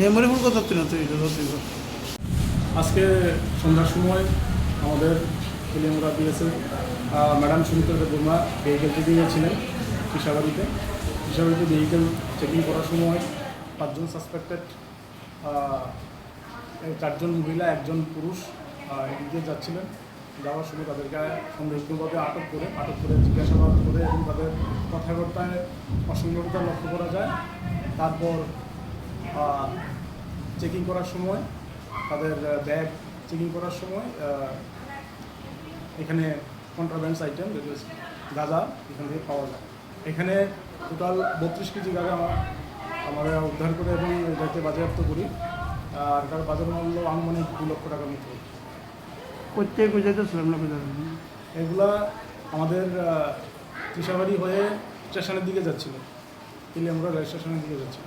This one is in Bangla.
মেমোরি ফুল কত না তুই আজকে সন্ধ্যার সময় আমাদের তেলিয়ামুড়া দিয়েছে ম্যাডাম সুমিত্রা দেববর্মা ভেহিকেলটি দিয়েছিলেন কৃষাবাড়িতে ভেহিকেল চেকিং করার সময় 5 জন সাসপেক্টেড 4 জন মহিলা 1 জন পুরুষ এদিক দিয়ে যাচ্ছিলেন। যাওয়ার সময় তাদেরকে সন্দেহভাবে আটক করে জিজ্ঞাসাবাদ করে এবং তাদের কথাবার্তায় অসংগঠতা লক্ষ্য করা যায়। তারপর চেকিং করার সময় তাদের ব্যাগ চেকিং করার সময় এখানে কন্ট্রাব্যান্ডস আইটেম গাঁজা এখান থেকে পাওয়া যায়। এখানে টোটাল 32 কেজি গাঁজা আমরা উদ্ধার করে এবং এটাকে বাজেয়াপ্ত করি। আর এটার বাজার মূল্য আনুমানিক 2 লক্ষ টাকার মতো। প্রত্যেক বুঝাইতেছিলাম এগুলা আমাদের কৃষাবাড়ি হয়ে স্টেশনের দিকে যাচ্ছিল, তেলিয়ামুড়া রেল স্টেশনের দিকে যাচ্ছিল।